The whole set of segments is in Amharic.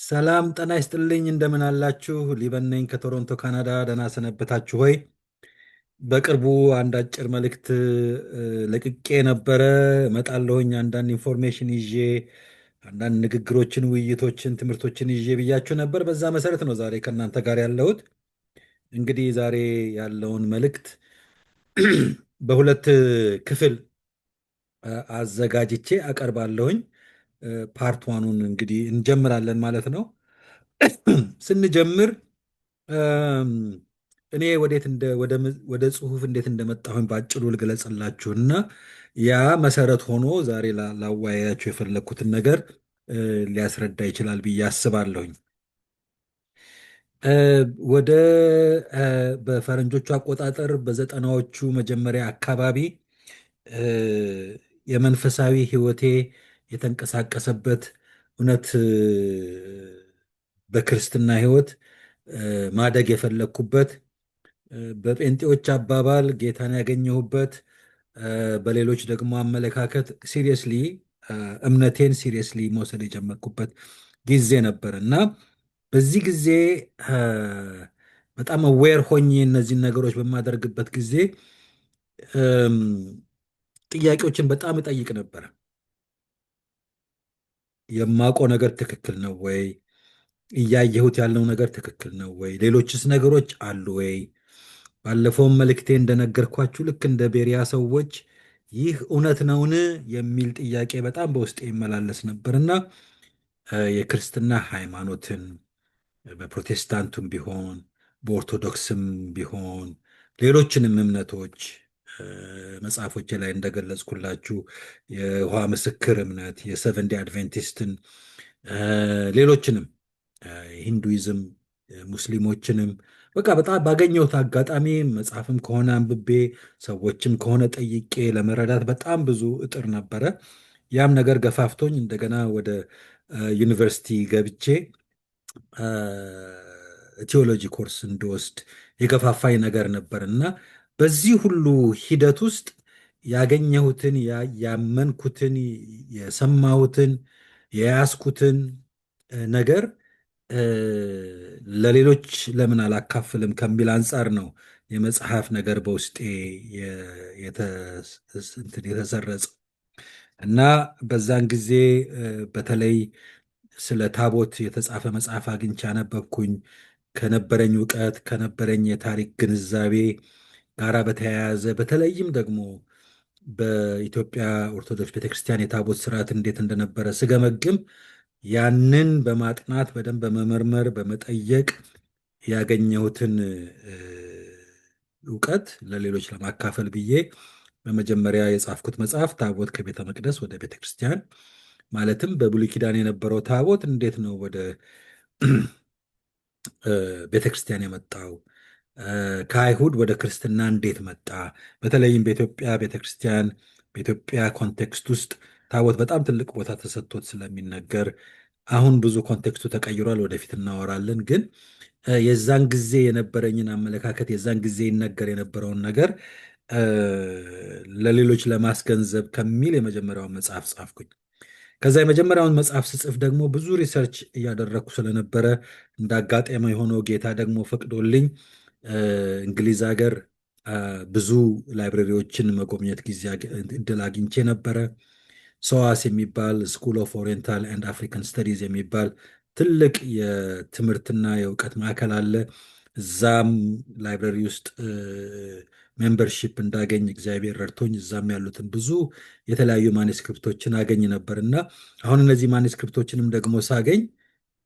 ሰላም ጤና ይስጥልኝ። እንደምን አላችሁ? ሊበን ነኝ ከቶሮንቶ ካናዳ። ደህና ሰነበታችሁ ሆይ? በቅርቡ አንድ አጭር መልእክት ለቅቄ ነበረ። እመጣለሁኝ አንዳንድ ኢንፎርሜሽን ይዤ አንዳንድ ንግግሮችን፣ ውይይቶችን፣ ትምህርቶችን ይዤ ብያችሁ ነበር። በዛ መሰረት ነው ዛሬ ከእናንተ ጋር ያለሁት። እንግዲህ ዛሬ ያለውን መልእክት በሁለት ክፍል አዘጋጅቼ አቀርባለሁኝ። ፓርት ዋኑን እንግዲህ እንጀምራለን ማለት ነው። ስንጀምር እም፣ እኔ ወደ ጽሁፍ እንዴት እንደመጣሁኝ በአጭሩ ልግለጽላችሁና ያ መሰረት ሆኖ ዛሬ ላወያያችሁ የፈለግኩትን ነገር ሊያስረዳ ይችላል ብዬ አስባለሁኝ። እ፣ ወደ እ፣ በፈረንጆቹ አቆጣጠር በዘጠናዎቹ መጀመሪያ አካባቢ እ፣ የመንፈሳዊ ሕይወቴ የተንቀሳቀሰበት እውነት በክርስትና ሕይወት ማደግ የፈለግኩበት በጴንጤዎች አባባል ጌታን ያገኘሁበት በሌሎች ደግሞ አመለካከት ሲሪየስሊ እምነቴን ሲሪየስሊ መውሰድ የጀመርኩበት ጊዜ ነበር እና በዚህ ጊዜ አ፣ በጣም አዌር ሆኜ እነዚህን ነገሮች በማደርግበት ጊዜ እም፣ ጥያቄዎችን በጣም እጠይቅ ነበር። የማውቀው ነገር ትክክል ነው ወይ? እያየሁት ያለው ነገር ትክክል ነው ወይ? ሌሎችስ ነገሮች አሉ ወይ? ባለፈውም መልእክቴ እንደነገርኳችሁ ልክ እንደ ቤሪያ ሰዎች ይህ እውነት ነውን የሚል ጥያቄ በጣም በውስጤ ይመላለስ ነበርና የክርስትና ሃይማኖትን በፕሮቴስታንቱም ቢሆን በኦርቶዶክስም ቢሆን ሌሎችንም እምነቶች መጽሐፎቼ ላይ እንደገለጽኩላችሁ የይሖዋ ምስክር እምነት፣ የሰቨንዲ አድቬንቲስትን፣ ሌሎችንም ሂንዱይዝም፣ ሙስሊሞችንም በቃ በጣም ባገኘሁት አጋጣሚ መጽሐፍም ከሆነ አንብቤ ሰዎችም ከሆነ ጠይቄ ለመረዳት በጣም ብዙ እጥር ነበረ። ያም ነገር ገፋፍቶኝ እንደገና ወደ ዩኒቨርሲቲ ገብቼ ቲዎሎጂ ኮርስ እንድወስድ የገፋፋኝ ነገር ነበር እና በዚህ ሁሉ ሂደት ውስጥ ያገኘሁትን ያመንኩትን የሰማሁትን የያዝኩትን ነገር እ፣ ለሌሎች ለምን አላካፍልም ከሚል አንጻር ነው የመጽሐፍ ነገር በውስጤ የተሰረጸ እና በዛን ጊዜ በተለይ ስለ ታቦት የተጻፈ መጽሐፍ አግኝቼ አነበብኩኝ። ከነበረኝ እውቀት ከነበረኝ የታሪክ ግንዛቤ ጋራ በተያያዘ በተለይም ደግሞ በኢትዮጵያ ኦርቶዶክስ ቤተክርስቲያን የታቦት ስርዓት እንዴት እንደነበረ ስገመግም ያንን በማጥናት በደንብ በመመርመር በመጠየቅ ያገኘሁትን እውቀት ለሌሎች ለማካፈል ብዬ በመጀመሪያ የጻፍኩት መጽሐፍ ታቦት ከቤተ መቅደስ ወደ ቤተ ክርስቲያን፣ ማለትም በብሉይ ኪዳን የነበረው ታቦት እንዴት ነው ወደ ቤተ ክርስቲያን የመጣው፣ ከአይሁድ ወደ ክርስትና እንዴት መጣ፣ በተለይም በኢትዮጵያ ቤተ ክርስቲያን በኢትዮጵያ ኮንቴክስት ውስጥ ታቦት በጣም ትልቅ ቦታ ተሰጥቶት ስለሚነገር አሁን ብዙ ኮንቴክስቱ ተቀይሯል፣ ወደፊት እናወራለን። ግን የዛን ጊዜ የነበረኝን አመለካከት የዛን ጊዜ ይነገር የነበረውን ነገር እ፣ ለሌሎች ለማስገንዘብ ከሚል የመጀመሪያውን መጽሐፍ ጻፍኩኝ። ከዛ የመጀመሪያውን መጽሐፍ ስጽፍ ደግሞ ብዙ ሪሰርች እያደረግኩ ስለነበረ እንደ አጋጣሚ የሆነው ጌታ ደግሞ ፈቅዶልኝ እ፣ እንግሊዝ ሀገር ብዙ ላይብረሪዎችን መጎብኘት ጊዜ እድል አግኝቼ ነበረ። ሰዋስ የሚባል ስኩል ኦፍ ኦሪየንታል ኤንድ አፍሪካን ስተዲዝ የሚባል ትልቅ የትምህርትና የእውቀት ማዕከል አለ። እዛም ላይብረሪ ውስጥ ሜምበርሺፕ እንዳገኝ እግዚአብሔር ረድቶኝ እዛም ያሉትን ብዙ የተለያዩ ማኒስክሪፕቶችን አገኝ ነበር እና አሁን እነዚህ ማኒስክሪፕቶችንም ደግሞ ሳገኝ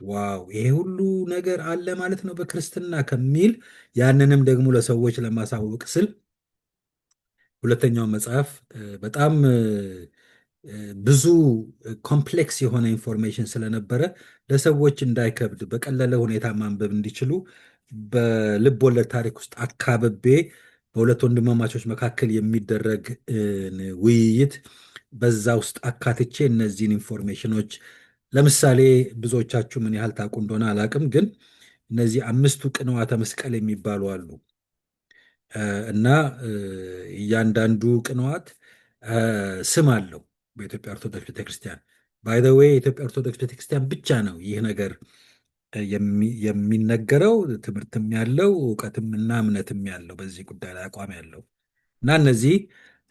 ዋው ይሄ ሁሉ ነገር አለ ማለት ነው በክርስትና ከሚል ያንንም ደግሞ ለሰዎች ለማሳወቅ ስል ሁለተኛው መጽሐፍ በጣም ብዙ ኮምፕሌክስ የሆነ ኢንፎርሜሽን ስለነበረ ለሰዎች እንዳይከብድ በቀለለ ሁኔታ ማንበብ እንዲችሉ በልብ ወለድ ታሪክ ውስጥ አካብቤ በሁለት ወንድማማቾች መካከል የሚደረግ ውይይት በዛ ውስጥ አካትቼ እነዚህን ኢንፎርሜሽኖች ለምሳሌ ብዙዎቻችሁ ምን ያህል ታውቁ እንደሆነ አላውቅም፣ ግን እነዚህ አምስቱ ቅንዋተ መስቀል የሚባሉ አሉ እና እያንዳንዱ ቅንዋት ስም አለው በኢትዮጵያ ኦርቶዶክስ ቤተክርስቲያን። ባይ ዘ ዌይ የኢትዮጵያ ኦርቶዶክስ ቤተክርስቲያን ብቻ ነው ይህ ነገር የሚነገረው፣ ትምህርትም ያለው እውቀትም እና እምነትም ያለው በዚህ ጉዳይ ላይ አቋም ያለው እና እነዚህ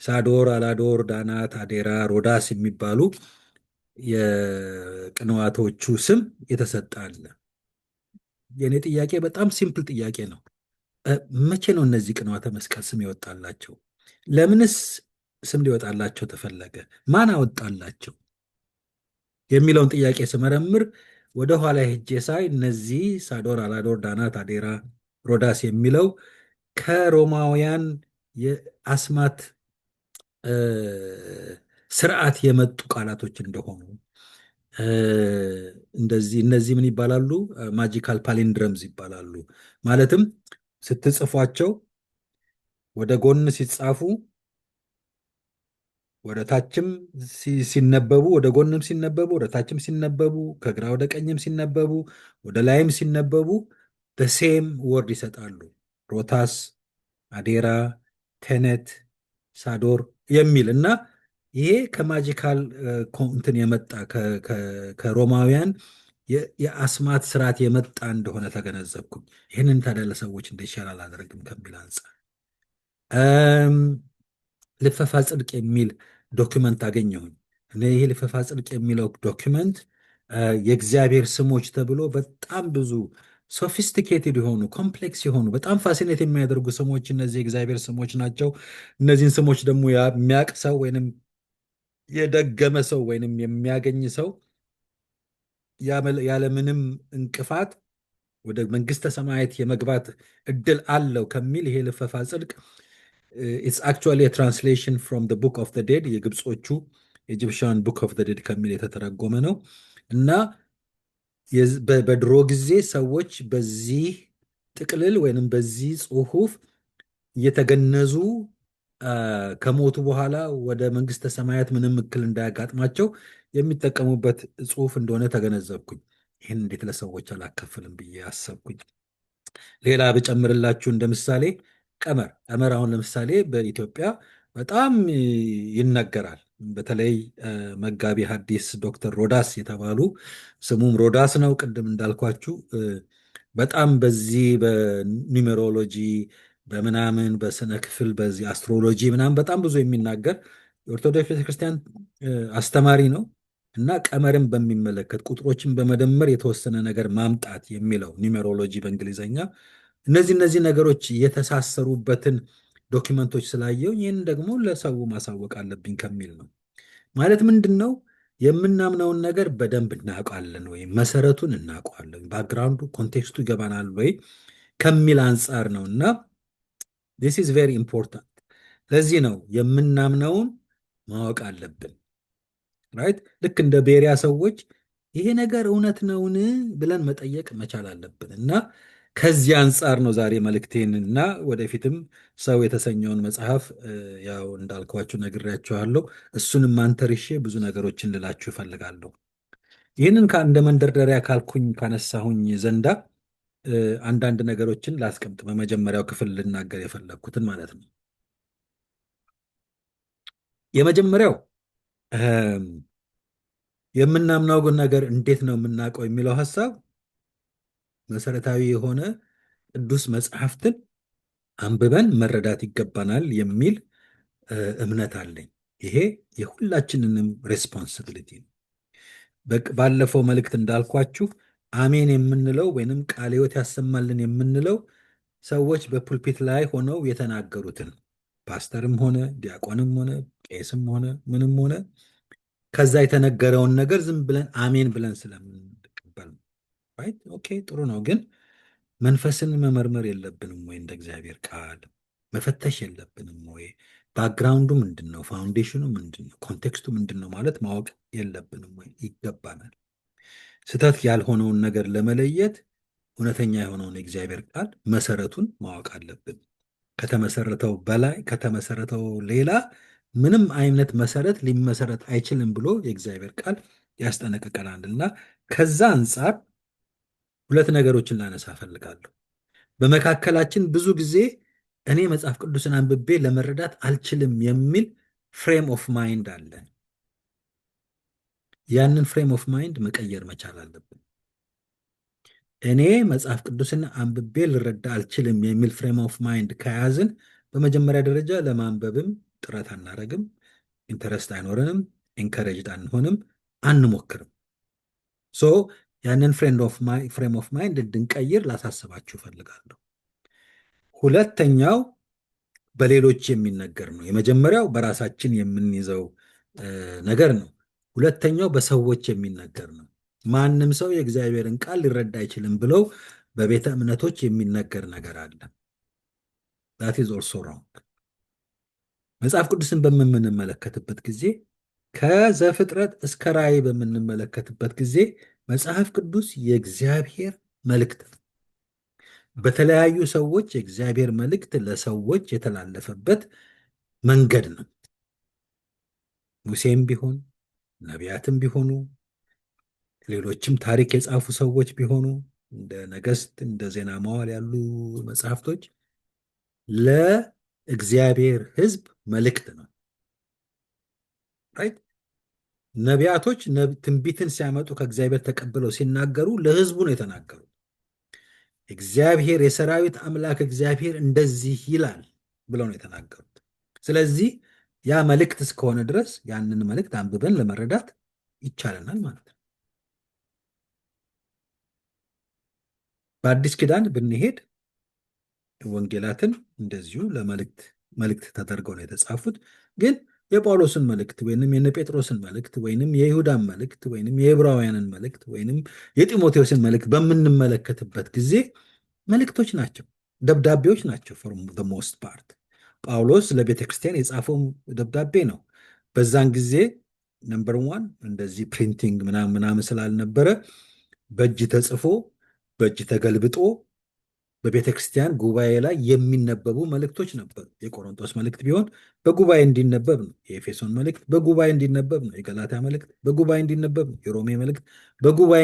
ሳዶር፣ አላዶር፣ ዳናት፣ አዴራ፣ ሮዳስ የሚባሉ የቅንዋቶቹ ስም የተሰጠ አለ። የእኔ ጥያቄ በጣም ሲምፕል ጥያቄ ነው። መቼ ነው እነዚህ ቅንዋተ መስቀል ስም ይወጣላቸው? ለምንስ ስም ሊወጣላቸው ተፈለገ? ማን አወጣላቸው የሚለውን ጥያቄ ስመረምር ወደ ኋላ ሄጄ ሳይ እነዚህ ሳዶር፣ አላዶር፣ ዳናት፣ አዴራ፣ ሮዳስ የሚለው ከሮማውያን የአስማት ስርዓት የመጡ ቃላቶች እንደሆኑ እነዚህ ምን ይባላሉ? ማጂካል ፓሊንድረምዝ ይባላሉ። ማለትም ስትጽፏቸው ወደ ጎን ሲጻፉ ወደ ታችም ሲነበቡ፣ ወደ ጎንም ሲነበቡ፣ ወደ ታችም ሲነበቡ፣ ከግራ ወደ ቀኝም ሲነበቡ፣ ወደ ላይም ሲነበቡ በሴም ወርድ ይሰጣሉ። ሮታስ፣ አዴራ፣ ቴነት፣ ሳዶር የሚል እና ይሄ ከማጂካል እንትን የመጣ ከሮማውያን የአስማት ስርዓት የመጣ እንደሆነ ተገነዘብኩኝ። ይህንን ታዲያ ለሰዎች እንደ ይሻል አላደርግም ከሚል አንጻር ልፈፋ ጽድቅ የሚል ዶክመንት አገኘሁኝ። ይሄ ልፈፋ ጽድቅ የሚለው ዶክመንት የእግዚአብሔር ስሞች ተብሎ በጣም ብዙ ሶፊስቲኬትድ የሆኑ ኮምፕሌክስ የሆኑ በጣም ፋሲኔት የሚያደርጉ ስሞች እነዚህ የእግዚአብሔር ስሞች ናቸው። እነዚህን ስሞች ደግሞ የሚያውቅ ሰው ወይንም የደገመ ሰው ወይንም የሚያገኝ ሰው ያለምንም እንቅፋት ወደ መንግስተ ሰማያት የመግባት እድል አለው ከሚል ይሄ ልፈፋ ጽድቅ ኢትስ አክቹዋሊ ትራንስሌሽን ፍሮም ቡክ ኦፍ ዴድ የግብጾቹ የኢጂፕሽያን ቡክ ኦፍ ዴድ ከሚል የተተረጎመ ነው እና በድሮ ጊዜ ሰዎች በዚህ ጥቅልል ወይንም በዚህ ጽሁፍ እየተገነዙ ከሞቱ በኋላ ወደ መንግስተ ሰማያት ምንም እክል እንዳያጋጥማቸው የሚጠቀሙበት ጽሁፍ እንደሆነ ተገነዘብኩኝ። ይህን እንዴት ለሰዎች አላከፍልም ብዬ አሰብኩኝ። ሌላ ብጨምርላችሁ እንደ ምሳሌ ቀመር አሁን ለምሳሌ በኢትዮጵያ በጣም ይነገራል። በተለይ መጋቢ ሐዲስ ዶክተር ሮዳስ የተባሉ ስሙም ሮዳስ ነው፣ ቅድም እንዳልኳችሁ በጣም በዚህ በኒሜሮሎጂ በምናምን በስነ ክፍል በዚህ አስትሮሎጂ ምናምን በጣም ብዙ የሚናገር የኦርቶዶክስ ቤተክርስቲያን አስተማሪ ነው እና ቀመርን በሚመለከት ቁጥሮችን በመደመር የተወሰነ ነገር ማምጣት የሚለው ኒሜሮሎጂ በእንግሊዝኛ እነዚህ ነገሮች የተሳሰሩበትን ዶኪመንቶች ስላየው ይህን ደግሞ ለሰው ማሳወቅ አለብኝ ከሚል ነው። ማለት ምንድን ነው? የምናምነውን ነገር በደንብ እናውቃለን ወይ፣ መሰረቱን እናውቀዋለን፣ ባክግራውንዱ ኮንቴክስቱ ይገባናል ወይ ከሚል አንጻር ነው እና ዲስ ኢዝ ቬሪ ኢምፖርታንት። ለዚህ ነው የምናምነውን ማወቅ አለብን። ራይት። ልክ እንደ ቤሪያ ሰዎች ይሄ ነገር እውነት ነውን ብለን መጠየቅ መቻል አለብን እና ከዚህ አንጻር ነው ዛሬ መልእክቴን እና ወደፊትም ሰው የተሰኘውን መጽሐፍ ያው እንዳልኳችሁ ነግሬያችኋለሁ። እሱንም አንተርሼ ብዙ ነገሮችን ልላችሁ እፈልጋለሁ። ይህንን እንደ መንደርደሪያ ካልኩኝ ካነሳሁኝ ዘንዳ አንዳንድ ነገሮችን ላስቀምጥ። በመጀመሪያው ክፍል ልናገር የፈለግኩትን ማለት ነው። የመጀመሪያው የምናምነው ነገር እንዴት ነው የምናውቀው የሚለው ሀሳብ መሰረታዊ የሆነ ቅዱስ መጽሐፍትን አንብበን መረዳት ይገባናል የሚል እምነት አለኝ። ይሄ የሁላችንንም ሬስፖንሲቢሊቲ ነው። ባለፈው መልእክት እንዳልኳችሁ አሜን የምንለው ወይንም ቃለ ሕይወት ያሰማልን የምንለው ሰዎች በፑልፒት ላይ ሆነው የተናገሩትን ፓስተርም ሆነ ዲያቆንም ሆነ ቄስም ሆነ ምንም ሆነ ከዛ የተነገረውን ነገር ዝም ብለን አሜን ብለን ስለምንቀበል ራይት ኦኬ ጥሩ ነው። ግን መንፈስን መመርመር የለብንም ወይ? እንደ እግዚአብሔር ቃል መፈተሽ የለብንም ወይ? ባክግራውንዱ ምንድን ነው? ፋውንዴሽኑ ምንድን ነው? ኮንቴክስቱ ምንድን ነው ማለት ማወቅ የለብንም ወይ? ይገባናል። ስህተት ያልሆነውን ነገር ለመለየት እውነተኛ የሆነውን የእግዚአብሔር ቃል መሰረቱን ማወቅ አለብን። ከተመሰረተው በላይ ከተመሰረተው ሌላ ምንም አይነት መሰረት ሊመሰረት አይችልም ብሎ የእግዚአብሔር ቃል ያስጠነቅቀናል እና ከዛ አንጻር ሁለት ነገሮችን ላነሳ እፈልጋለሁ። በመካከላችን ብዙ ጊዜ እኔ መጽሐፍ ቅዱስን አንብቤ ለመረዳት አልችልም የሚል ፍሬም ኦፍ ማይንድ አለን። ያንን ፍሬም ኦፍ ማይንድ መቀየር መቻል አለብን። እኔ መጽሐፍ ቅዱስን አንብቤ ልረዳ አልችልም የሚል ፍሬም ኦፍ ማይንድ ከያዝን በመጀመሪያ ደረጃ ለማንበብም ጥረት አናረግም፣ ኢንተረስት አይኖረንም፣ ኢንከሬጅድ አንሆንም፣ አንሞክርም። ሶ ያንን ፍሬም ኦፍ ማይንድ እንድንቀይር ላሳስባችሁ እፈልጋለሁ። ሁለተኛው በሌሎች የሚነገር ነው። የመጀመሪያው በራሳችን የምንይዘው ነገር ነው። ሁለተኛው በሰዎች የሚነገር ነው። ማንም ሰው የእግዚአብሔርን ቃል ሊረዳ አይችልም ብለው በቤተ እምነቶች የሚነገር ነገር አለ። that is also wrong። መጽሐፍ ቅዱስን በምንመለከትበት ጊዜ ከዘፍጥረት እስከ ራእይ በምንመለከትበት ጊዜ መጽሐፍ ቅዱስ የእግዚአብሔር መልእክት ነው። በተለያዩ ሰዎች የእግዚአብሔር መልእክት ለሰዎች የተላለፈበት መንገድ ነው። ሙሴም ቢሆን ነቢያትም ቢሆኑ ሌሎችም ታሪክ የጻፉ ሰዎች ቢሆኑ እንደ ነገሥት እንደ ዜና መዋዕል ያሉ መጽሐፍቶች ለእግዚአብሔር ሕዝብ መልእክት ነው። ራይት። ነቢያቶች ትንቢትን ሲያመጡ ከእግዚአብሔር ተቀብለው ሲናገሩ ለሕዝቡ ነው የተናገሩት። እግዚአብሔር የሰራዊት አምላክ እግዚአብሔር እንደዚህ ይላል ብለው ነው የተናገሩት። ስለዚህ ያ መልእክት እስከሆነ ድረስ ያንን መልእክት አንብበን ለመረዳት ይቻለናል ማለት ነው። በአዲስ ኪዳን ብንሄድ ወንጌላትን እንደዚሁ መልእክት ተደርገው ነው የተጻፉት። ግን የጳውሎስን መልእክት ወይንም የነ ጴጥሮስን መልእክት ወይንም የይሁዳን መልእክት ወይንም የዕብራውያንን መልእክት ወይንም የጢሞቴዎስን መልእክት በምንመለከትበት ጊዜ መልእክቶች ናቸው፣ ደብዳቤዎች ናቸው። ፎር ዘ ሞስት ፓርት ጳውሎስ ለቤተ ክርስቲያን የጻፈው ደብዳቤ ነው። በዛን ጊዜ ነምበር ዋን እንደዚህ ፕሪንቲንግ ምናምን ስላልነበረ በእጅ ተጽፎ በእጅ ተገልብጦ በቤተ ክርስቲያን ጉባኤ ላይ የሚነበቡ መልእክቶች ነበሩ። የቆሮንቶስ መልእክት ቢሆን በጉባኤ እንዲነበብ ነው። የኤፌሶን መልእክት በጉባኤ እንዲነበብ ነው። የገላትያ መልእክት በጉባኤ እንዲነበብ ነው። የሮሜ መልእክት በጉባኤ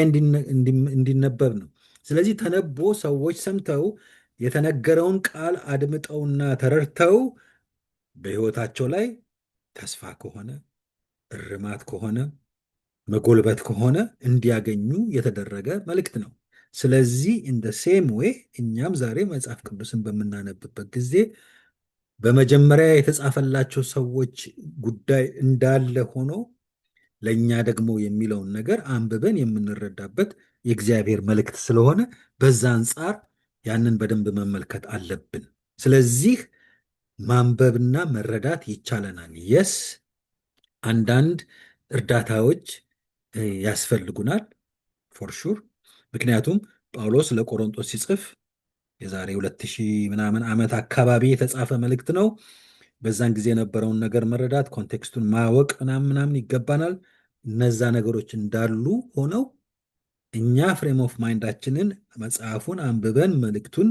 እንዲነበብ ነው። ስለዚህ ተነቦ ሰዎች ሰምተው የተነገረውን ቃል አድምጠውና ተረድተው በሕይወታቸው ላይ ተስፋ ከሆነ እርማት ከሆነ መጎልበት ከሆነ እንዲያገኙ የተደረገ መልእክት ነው። ስለዚህ እንደ ሴም ዌይ እኛም ዛሬ መጽሐፍ ቅዱስን በምናነብበት ጊዜ በመጀመሪያ የተጻፈላቸው ሰዎች ጉዳይ እንዳለ ሆኖ ለእኛ ደግሞ የሚለውን ነገር አንብበን የምንረዳበት የእግዚአብሔር መልእክት ስለሆነ በዛ አንጻር ያንን በደንብ መመልከት አለብን። ስለዚህ ማንበብና መረዳት ይቻለናል። የስ አንዳንድ እርዳታዎች ያስፈልጉናል ፎር ሹር። ምክንያቱም ጳውሎስ ለቆሮንቶስ ሲጽፍ የዛሬ 2000 ምናምን ዓመት አካባቢ የተጻፈ መልእክት ነው። በዛን ጊዜ የነበረውን ነገር መረዳት ኮንቴክስቱን ማወቅ ምናምን ይገባናል። እነዛ ነገሮች እንዳሉ ሆነው እኛ ፍሬም ኦፍ ማይንዳችንን መጽሐፉን አንብበን መልእክቱን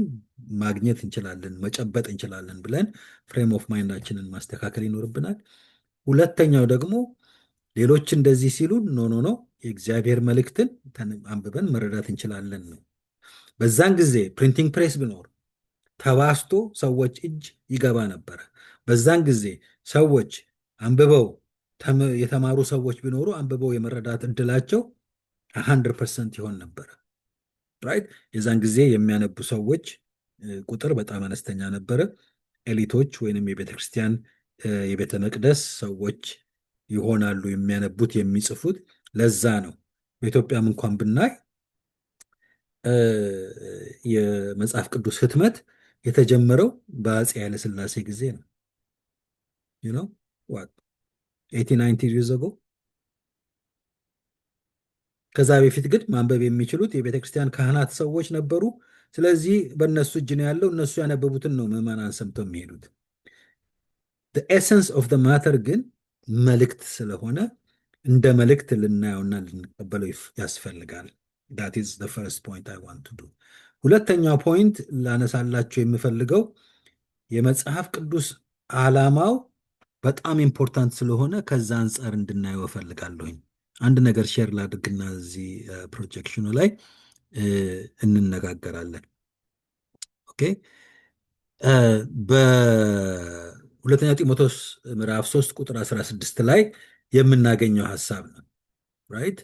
ማግኘት እንችላለን፣ መጨበጥ እንችላለን ብለን ፍሬም ኦፍ ማይንዳችንን ማስተካከል ይኖርብናል። ሁለተኛው ደግሞ ሌሎች እንደዚህ ሲሉ ኖ የእግዚአብሔር መልእክትን አንብበን መረዳት እንችላለን ነው። በዛን ጊዜ ፕሪንቲንግ ፕሬስ ቢኖር ተባስቶ ሰዎች እጅ ይገባ ነበረ። በዛን ጊዜ ሰዎች አንብበው የተማሩ ሰዎች ቢኖሩ አንብበው የመረዳት እድላቸው 100% ይሆን ነበረ። ራይት። የዛን ጊዜ የሚያነቡ ሰዎች ቁጥር በጣም አነስተኛ ነበረ። ኤሊቶች ወይንም የቤተክርስቲያን የቤተ መቅደስ ሰዎች ይሆናሉ የሚያነቡት የሚጽፉት። ለዛ ነው በኢትዮጵያም እንኳን ብናይ የመጽሐፍ ቅዱስ ህትመት የተጀመረው በአፄ ኃይለሥላሴ ጊዜ ነው። 1890 years ago። ከዛ በፊት ግን ማንበብ የሚችሉት የቤተክርስቲያን ካህናት ሰዎች ነበሩ። ስለዚህ በእነሱ እጅ ነው ያለው። እነሱ ያነበቡትን ነው ምዕመናን ሰምተው የሚሄዱት። the essence of the matter ግን መልእክት ስለሆነ እንደ መልእክት ልናየውና ልንቀበለው ያስፈልጋል። that is the first point I want to do። ሁለተኛው ፖይንት ላነሳላችሁ የምፈልገው የመጽሐፍ ቅዱስ ዓላማው በጣም ኢምፖርታንት ስለሆነ ከዛ አንጻር እንድናየው እፈልጋለሁኝ። አንድ ነገር ሼር ላድርግና እዚህ ፕሮጀክሽኑ ላይ እንነጋገራለን። ኦኬ። በሁለተኛ ጢሞቴዎስ ምዕራፍ 3 ቁጥር 16 ላይ የምናገኘው ሐሳብ ነው። ራይት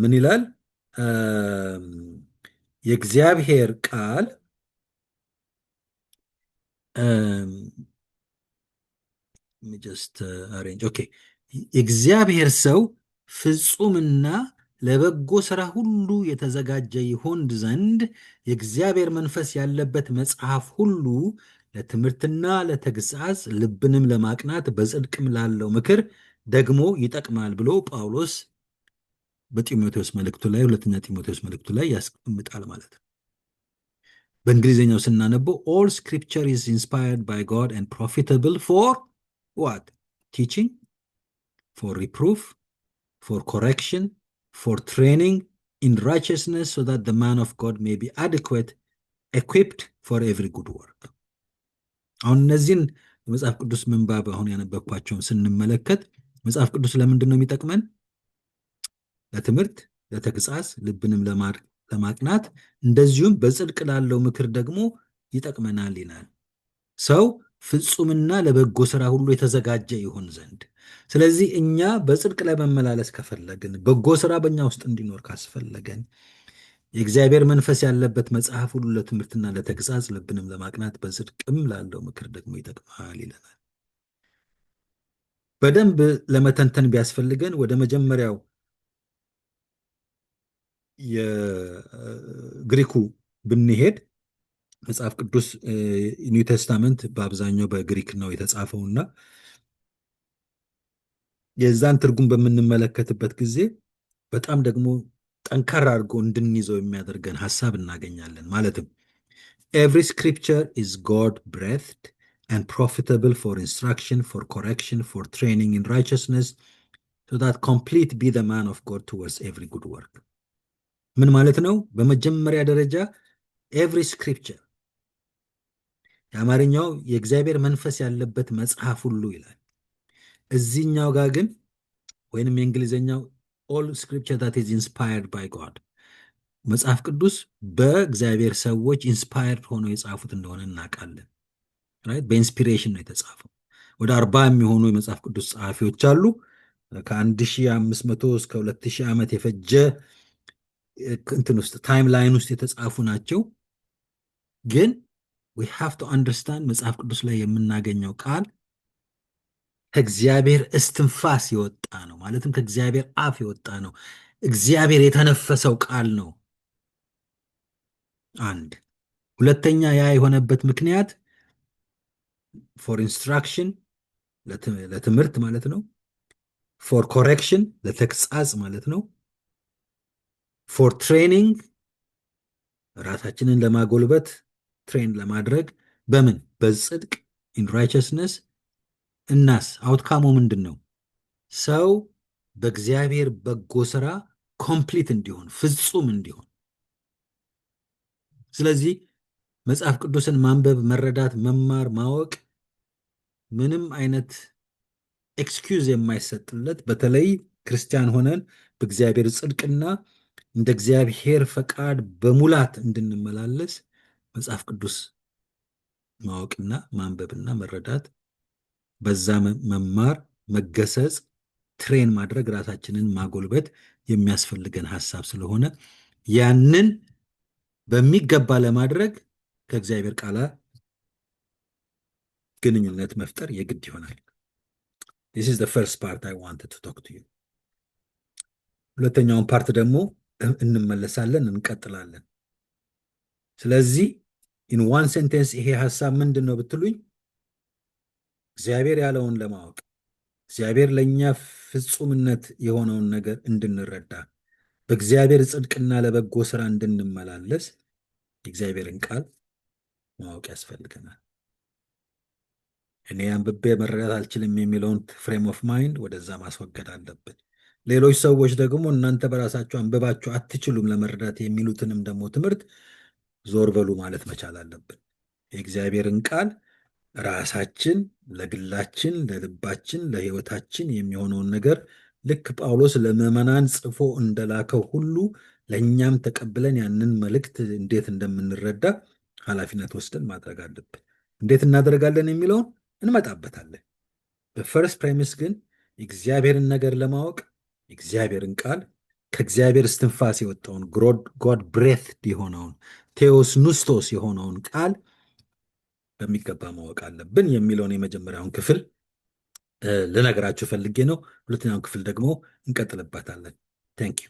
ምን ይላል? የእግዚአብሔር ቃል ጀስት አሬንጅ ኦኬ። የእግዚአብሔር ሰው ፍጹምና ለበጎ ሥራ ሁሉ የተዘጋጀ ይሆን ዘንድ የእግዚአብሔር መንፈስ ያለበት መጽሐፍ ሁሉ ለትምህርትና ለተግሣጽ ልብንም ለማቅናት በጽድቅም ላለው ምክር ደግሞ ይጠቅማል ብሎ ጳውሎስ በጢሞቴዎስ መልእክቱ ላይ ሁለተኛ ጢሞቴዎስ መልእክቱ ላይ ያስቀምጣል ማለት ነው። በእንግሊዝኛው ስናነበው all scripture is inspired by God and profitable for what? Teaching, for reproof, for correction, for training in righteousness, so that the man of God may be adequate, equipped for every good work. አሁን እነዚህን የመጽሐፍ ቅዱስ ምንባብ አሁን ያነበብኳቸውን ስንመለከት መጽሐፍ ቅዱስ ለምንድን ነው የሚጠቅመን? ለትምህርት፣ ለተግሣጽ፣ ልብንም ለማቅናት እንደዚሁም በጽድቅ ላለው ምክር ደግሞ ይጠቅመናል ይላል። ሰው ፍጹምና ለበጎ ሥራ ሁሉ የተዘጋጀ ይሆን ዘንድ። ስለዚህ እኛ በጽድቅ ላይ መመላለስ ከፈለግን፣ በጎ ሥራ በእኛ ውስጥ እንዲኖር ካስፈለገን የእግዚአብሔር መንፈስ ያለበት መጽሐፍ ሁሉ ለትምህርትና ለተግሣጽ ልብንም ለማቅናት በጽድቅም ላለው ምክር ደግሞ ይጠቅማል ይለናል። በደንብ ለመተንተን ቢያስፈልገን ወደ መጀመሪያው የግሪኩ ብንሄድ መጽሐፍ ቅዱስ ኒው ቴስታመንት በአብዛኛው በግሪክ ነው የተጻፈውና የዛን ትርጉም በምንመለከትበት ጊዜ በጣም ደግሞ ጠንካራ አድርጎ እንድንይዘው የሚያደርገን ሐሳብ እናገኛለን። ማለትም every scripture is God breathed and profitable for instruction, for correction, for training in righteousness, so that complete be the man of God towards every good work. ምን ማለት ነው? በመጀመሪያ ደረጃ every scripture የአማርኛው የእግዚአብሔር መንፈስ ያለበት መጽሐፍ ሁሉ ይላል። እዚህኛው ጋር ግን ወይንም የእንግሊዝኛው all scripture that is inspired by God መጽሐፍ ቅዱስ በእግዚአብሔር ሰዎች ኢንስፓየርድ ሆነው የጻፉት እንደሆነ እናውቃለን። በኢንስፒሬሽን ነው የተጻፈው። ወደ 40 የሚሆኑ የመጽሐፍ ቅዱስ ጸሐፊዎች አሉ። ከ1500 እስከ 2000 ዓመት የፈጀ እንትን ውስጥ ታይም ላይን ውስጥ የተጻፉ ናቸው። ግን we have to understand መጽሐፍ ቅዱስ ላይ የምናገኘው ቃል ከእግዚአብሔር እስትንፋስ የወጣ ነው። ማለትም ከእግዚአብሔር አፍ የወጣ ነው። እግዚአብሔር የተነፈሰው ቃል ነው። አንድ ሁለተኛ ያ የሆነበት ምክንያት ፎር ኢንስትራክሽን ለትምህርት ማለት ነው። ፎር ኮሬክሽን ለተግሣጽ ማለት ነው። ፎር ትሬኒንግ ራሳችንን ለማጎልበት ትሬን ለማድረግ በምን በጽድቅ ኢን ራይቸስነስ። እናስ አውትካሙ ምንድን ነው? ሰው በእግዚአብሔር በጎ ሥራ ኮምፕሊት እንዲሆን ፍጹም እንዲሆን። ስለዚህ መጽሐፍ ቅዱስን ማንበብ፣ መረዳት፣ መማር፣ ማወቅ ምንም አይነት ኤክስኪውዝ የማይሰጥለት በተለይ ክርስቲያን ሆነን በእግዚአብሔር ጽድቅና እንደ እግዚአብሔር ፈቃድ በሙላት እንድንመላለስ መጽሐፍ ቅዱስ ማወቅና ማንበብና መረዳት፣ በዛ መማር፣ መገሰጽ፣ ትሬን ማድረግ፣ ራሳችንን ማጎልበት የሚያስፈልገን ሐሳብ ስለሆነ ያንን በሚገባ ለማድረግ ከእግዚአብሔር ቃል ግንኙነት መፍጠር የግድ ይሆናል። This is the first part I wanted to talk to you. ሁለተኛውን ፓርት ደግሞ እንመለሳለን፣ እንቀጥላለን። ስለዚህ in one sentence ይሄ ሐሳብ ምንድን ነው ብትሉኝ፣ እግዚአብሔር ያለውን ለማወቅ እግዚአብሔር ለእኛ ፍጹምነት የሆነውን ነገር እንድንረዳ በእግዚአብሔር ጽድቅና ለበጎ ሥራ እንድንመላለስ የእግዚአብሔርን ቃል ማወቅ ያስፈልገናል። እኔ አንብቤ መረዳት አልችልም የሚለውን ፍሬም ኦፍ ማይንድ ወደዛ ማስወገድ አለብን። ሌሎች ሰዎች ደግሞ እናንተ በራሳችሁ አንብባችሁ አትችሉም ለመረዳት የሚሉትንም ደግሞ ትምህርት ዞር በሉ ማለት መቻል አለብን። የእግዚአብሔርን ቃል ራሳችን ለግላችን፣ ለልባችን፣ ለሕይወታችን የሚሆነውን ነገር ልክ ጳውሎስ ለምዕመናን ጽፎ እንደላከው ሁሉ ለእኛም ተቀብለን ያንን መልእክት እንዴት እንደምንረዳ ኃላፊነት ወስደን ማድረግ አለብን። እንዴት እናደርጋለን የሚለውን እንመጣበታለን። በፈርስት ፕሬሚስ ግን የእግዚአብሔርን ነገር ለማወቅ የእግዚአብሔርን ቃል ከእግዚአብሔር እስትንፋስ የወጣውን ጎድ ብሬት የሆነውን ቴዎስ ኑስቶስ የሆነውን ቃል በሚገባ ማወቅ አለብን የሚለውን የመጀመሪያውን ክፍል ልነግራችሁ ፈልጌ ነው። ሁለተኛውን ክፍል ደግሞ እንቀጥልበታለን። ታንክ ዩ